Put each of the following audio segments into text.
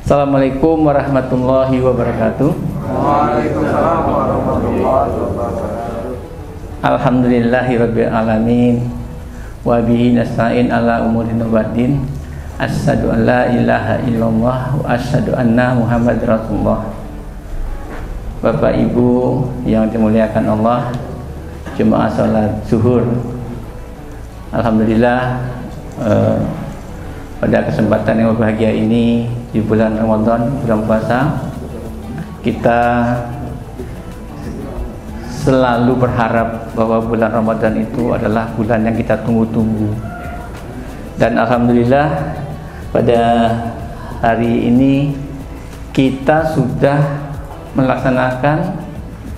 Assalamualaikum warahmatullahi wabarakatuh. Waalaikumsalam warahmatullahi wabarakatuh. Alhamdulillahirabbil alamin. Wa bihi nasta'in ala umurin waddin. Asyhadu an la ilaha illallah wa asyhadu anna Muhammadar Rasulullah. Bapak Ibu yang dimuliakan Allah, jemaah salat zuhur. Alhamdulillah pada kesempatan yang berbahagia ini di bulan Ramadan, bulan puasa, kita selalu berharap bahwa bulan Ramadan itu adalah bulan yang kita tunggu-tunggu. Dan alhamdulillah pada hari ini kita sudah melaksanakan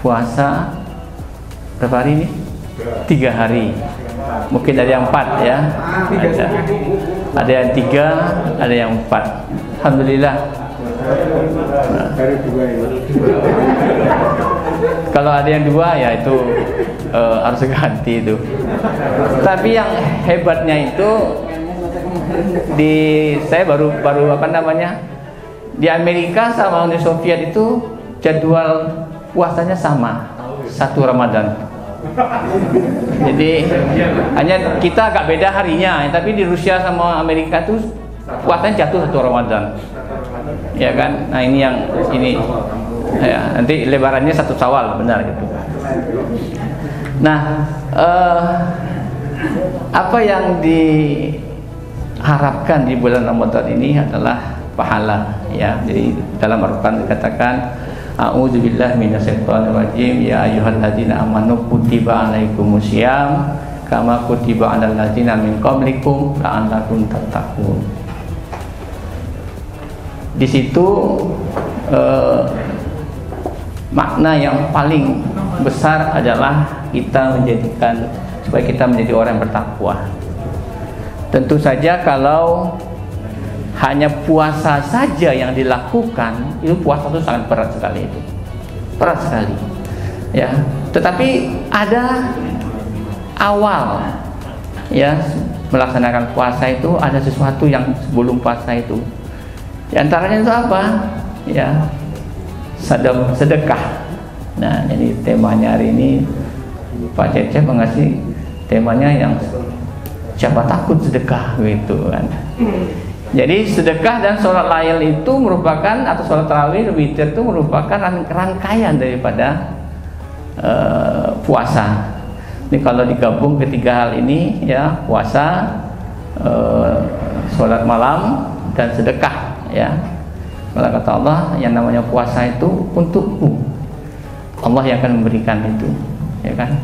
puasa berapa hari ini? 3 hari. Mungkin ada yang 4 ya. Ada yang 3, ada yang 4. Alhamdulillah. Kalau ada yang 2 ya itu harus ganti itu. Tapi yang hebatnya itu saya baru apa namanya, di Amerika sama Uni Soviet itu jadwal puasanya sama, 1 Ramadan. Jadi hanya kita agak beda harinya, tapi di Rusia sama Amerika itu puasanya jatuh 1 Ramadan, ya kan? Nah ini yang ini ya, nanti lebarannya 1 Syawal, benar gitu. Nah apa yang diharapkan di bulan Ramadan ini adalah pahala, ya. Jadi dalam Al-Quran dikatakan, a'udzubillahi minasyaitonirrajim, ya ayyuhalladzina amanu kutiba alaikumusiyam kama kutiba alal ladzina min qablikum la'allakum tattaqun. Di situ makna yang paling besar adalah kita menjadikan supaya kita menjadi orang yang bertakwa. Tentu saja kalau hanya puasa saja yang dilakukan, itu puasa itu sangat berat sekali, itu berat sekali, ya. Tetapi ada awal, ya, melaksanakan puasa itu ada sesuatu yang sebelum puasa itu. Di antaranya itu apa? Ya, sedekah. Nah, jadi temanya hari ini Pak Cecep mengasih temanya yang siapa takut sedekah, gitu kan. Jadi sedekah dan sholat layl itu merupakan, atau sholat tarawih, witir itu merupakan rangkaian daripada puasa. Ini kalau digabung ketiga hal ini, ya, puasa, sholat malam dan sedekah, ya. Kalau kata Allah, yang namanya puasa itu untukku, Allah yang akan memberikan itu, ya kan.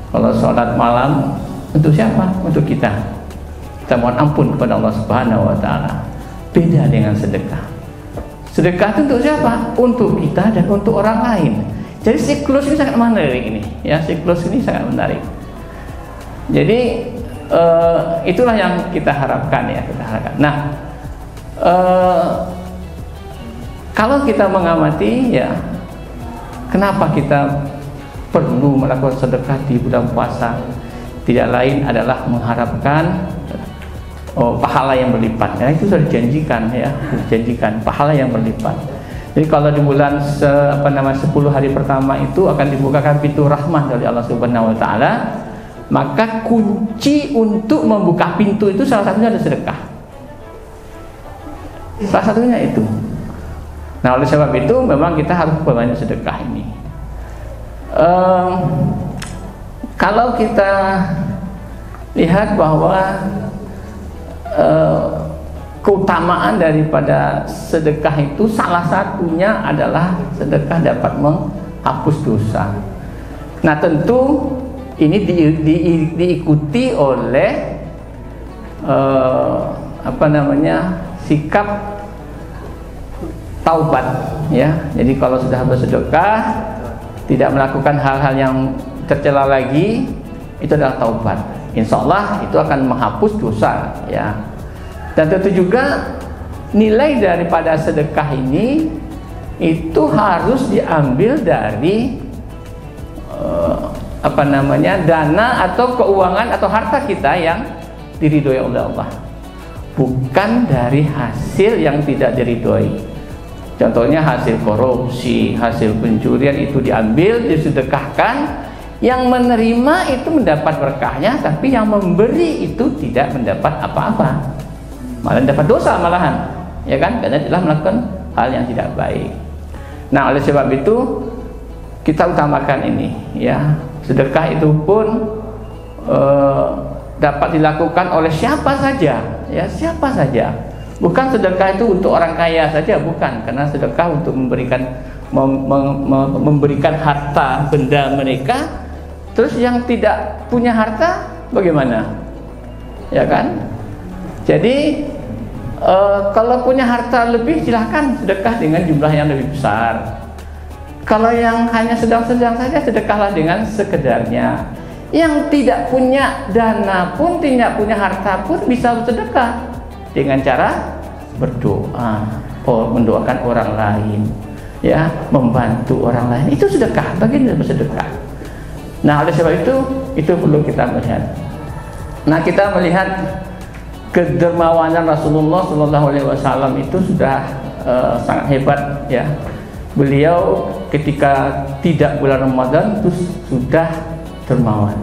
Kalau sholat malam untuk siapa? Untuk kita. Kita mohon ampun kepada Allah Subhanahu wa Ta'ala. Beda dengan sedekah. Sedekah itu untuk siapa? Untuk kita dan untuk orang lain. Jadi siklus ini sangat menarik ini, ya, siklus ini sangat menarik. Jadi itulah yang kita harapkan, ya, kita harapkan. Nah, kalau kita mengamati, ya, kenapa kita perlu melakukan sedekah di bulan puasa? Tidak lain adalah mengharapkan pahala yang berlipat, ya. Itu sudah dijanjikan, ya, dijanjikan pahala yang berlipat. Jadi kalau di bulan 10 hari pertama itu akan dibukakan pintu rahmat dari Allah Subhanahu wa Ta'ala, maka kunci untuk membuka pintu itu salah satunya ada sedekah. Salah satunya itu. Nah, oleh sebab itu memang kita harus berbanyak sedekah ini. Kalau kita lihat bahwa keutamaan daripada sedekah itu salah satunya adalah sedekah dapat menghapus dosa. Nah, tentu ini diikuti oleh sikap taubat, ya. Jadi kalau sudah bersedekah, tidak melakukan hal-hal yang tercela lagi, itu adalah taubat. Insya Allah itu akan menghapus dosa, ya. Dan tentu juga nilai daripada sedekah ini itu harus diambil dari dana atau keuangan atau harta kita yang diridhoi oleh Allah, bukan dari hasil yang tidak diridhoi. Contohnya hasil korupsi, hasil pencurian itu diambil, disedekahkan. Yang menerima itu mendapat berkahnya, tapi yang memberi itu tidak mendapat apa-apa, malah dapat dosa malahan, ya kan? Karena telah melakukan hal yang tidak baik. Nah, oleh sebab itu kita utamakan ini, ya. Sedekah itu pun dapat dilakukan oleh siapa saja, ya, siapa saja. Bukan sedekah itu untuk orang kaya saja, bukan, karena sedekah untuk memberikan harta benda mereka. Terus yang tidak punya harta bagaimana? Ya kan? Jadi kalau punya harta lebih silahkan sedekah dengan jumlah yang lebih besar. Kalau yang hanya sedang-sedang saja, sedekahlah dengan sekedarnya. Yang tidak punya dana pun, tidak punya harta pun bisa bersedekah dengan cara berdoa, mendoakan orang lain, ya, membantu orang lain. Itu sedekah, bagian dari bersedekah. Nah, oleh sebab itu perlu kita melihat. Nah, kita melihat kedermawanan Rasulullah SAW itu sudah sangat hebat, ya. Beliau ketika tidak bulan Ramadan itu sudah dermawan.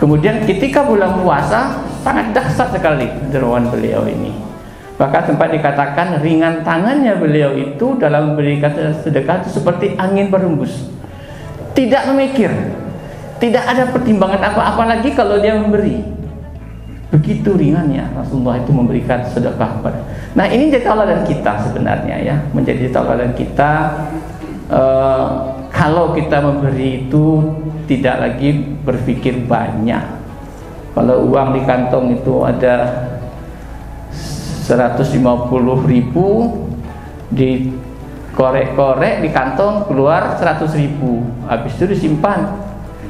Kemudian ketika bulan puasa sangat dahsyat sekali dermawan beliau ini. Bahkan sempat dikatakan ringan tangannya beliau itu dalam memberikan sedekah itu seperti angin berhembus. Tidak memikir, tidak ada pertimbangan apa-apa lagi kalau dia memberi. Begitu ringannya Rasulullah itu memberikan sedekah kepada. Nah, ini jadi tauladan kita sebenarnya, ya, menjadi tauladan kita. Kalau kita memberi itu tidak lagi berpikir banyak. Kalau uang di kantong itu ada 150.000, dikorek-korek di kantong keluar 100.000, habis itu disimpan,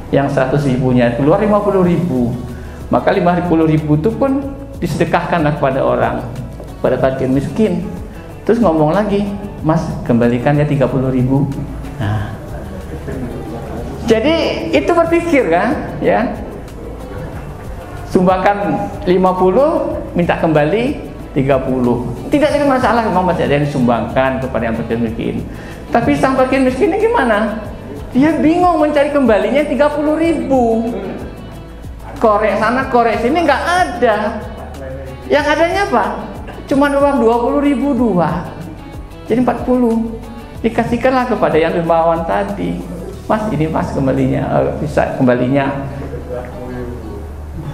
yang 100.000-nya keluar 50.000, maka 50.000 itu pun disedekahkanlah kepada orang, pada fakir miskin. Terus ngomong lagi, Mas, kembalikannya 30.000. Nah, jadi itu berpikir kan, ya, sumbangkan 50, minta kembali 30. Tidak ada masalah, memang masih ada yang disumbangkan kepada yang fakir miskin. Tapi sang fakir miskin ini gimana? Dia bingung mencari kembalinya 30.000. Korek sana, korek sini nggak ada. Yang adanya apa? Cuma uang 20.000 dua. Jadi 40. Dikasihkanlah kepada yang dermawan tadi. Mas, ini Mas kembalinya, bisa kembalinya.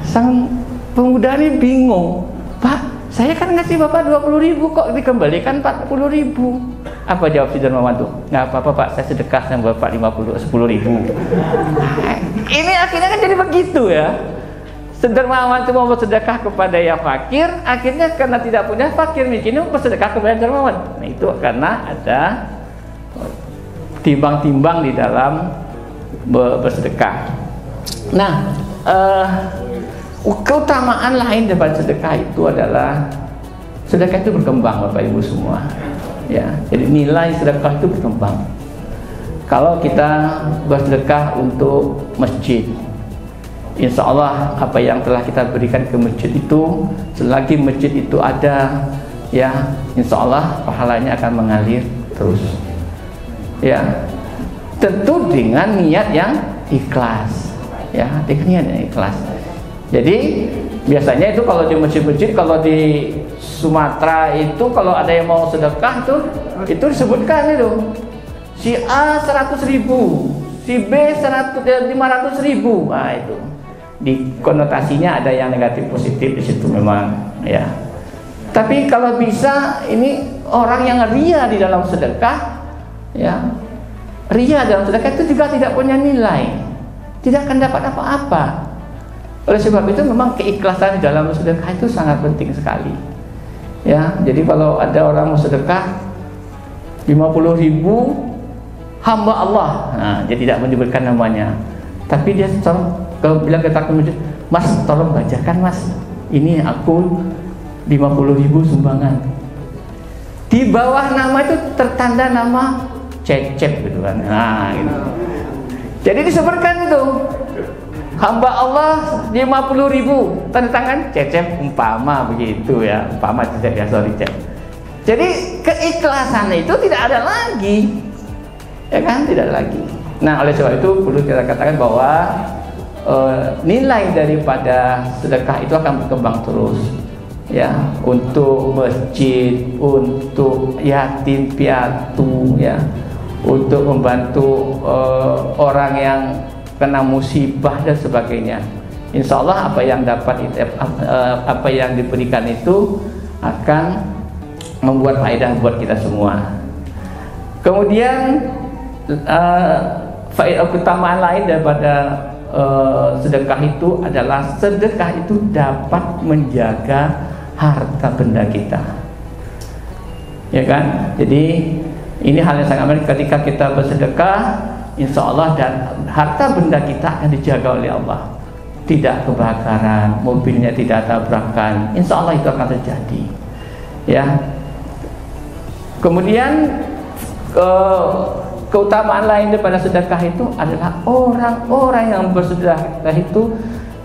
Sang pemuda ini bingung. Pak, saya kan ngasih Bapak 20.000, kok dikembalikan 40.000? Apa jawab si dermawan tuh? Nggak apa-apa Pak, saya sedekah sama Bapak 10.000. Ini akhirnya kan jadi begitu, ya. Sedermawan itu mau bersedekah kepada yang fakir, akhirnya karena tidak punya, fakir miskin bersedekah kepada dermawan. Nah, itu karena ada timbang-timbang di dalam bersedekah. Nah, keutamaan lain daripada sedekah itu adalah sedekah itu berkembang, Bapak Ibu semua, ya. Jadi nilai sedekah itu berkembang. Kalau kita bersedekah untuk masjid, insya Allah apa yang telah kita berikan ke masjid itu, selagi masjid itu ada, ya, insya Allah pahalanya akan mengalir terus, ya. Tentu dengan niat yang ikhlas, ya, dengan niat yang ikhlas. Jadi biasanya itu kalau di masjid-masjid, kalau di Sumatera itu kalau ada yang mau sedekah tuh, itu disebutkan itu si A 100.000, si B 500.000. Nah, itu di konotasinya ada yang negatif positif di situ memang, ya. Tapi kalau bisa ini orang yang ria di dalam sedekah, ya, ria dalam sedekah itu juga tidak punya nilai, tidak akan dapat apa-apa. Oleh sebab itu memang keikhlasan di dalam sedekah itu sangat penting sekali, ya. Jadi kalau ada orang mau sedekah 50.000, hamba Allah, nah, dia tidak menyebutkan namanya, tapi dia kalau bilang ke takut, Mas tolong bacakan Mas, ini aku 50.000 sumbangan. Di bawah nama itu tertanda nama Cecep gitu kan. Nah, gitu. Jadi disebutkan itu hamba Allah 50.000, tanda tangan Cecep, umpama begitu, ya, umpama Cecep, ya, sorry Cecep. Jadi keikhlasan itu tidak ada lagi, ya kan, tidak ada lagi. Nah, oleh sebab itu perlu kita katakan bahwa nilai daripada sedekah itu akan berkembang terus, ya, untuk masjid, untuk yatim piatu, ya, untuk membantu orang yang kena musibah dan sebagainya. Insya Allah apa yang apa yang diberikan itu akan membuat faedah buat kita semua. Kemudian faedah keutamaan lain daripada sedekah itu adalah sedekah itu dapat menjaga harta benda kita, ya kan? Jadi ini hal yang sangat penting. Ketika kita bersedekah, insya Allah dan harta benda kita akan dijaga oleh Allah, tidak kebakaran, mobilnya tidak tabrakan, insya Allah itu akan terjadi, ya. Kemudian keutamaan lain daripada sedekah itu adalah orang-orang yang bersedekah itu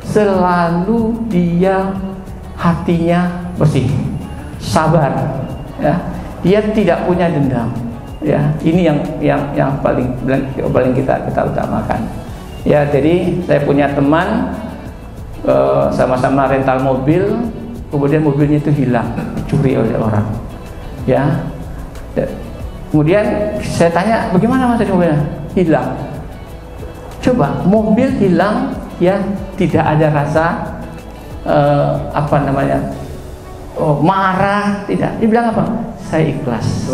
selalu dia hatinya bersih, sabar, ya. Dia tidak punya dendam, ya. Ini yang paling kita utamakan, ya. Jadi saya punya teman sama-sama rental mobil, kemudian mobilnya itu hilang, dicuri oleh orang, ya. Kemudian saya tanya, bagaimana mas mobilnya? Hilang. Coba mobil hilang, ya, tidak ada rasa marah, tidak. Dia bilang apa? Saya ikhlas.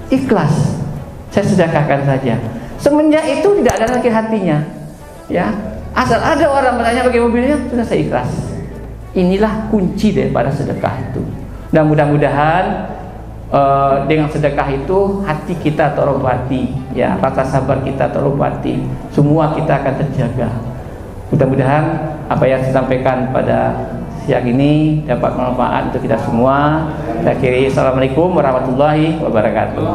Ikhlas. Saya sedekahkan saja. Semenjak itu tidak ada lagi hatinya, ya. Asal ada orang bertanya bagi mobilnya, sudah saya ikhlas. Inilah kunci daripada sedekah itu. Dan mudah-mudahan dengan sedekah itu hati kita terobati, ya, rasa sabar kita terobati, semua kita akan terjaga. Mudah-mudahan apa yang disampaikan pada siang ini dapat bermanfaat untuk kita semua. Akhiri, assalamualaikum warahmatullahi wabarakatuh.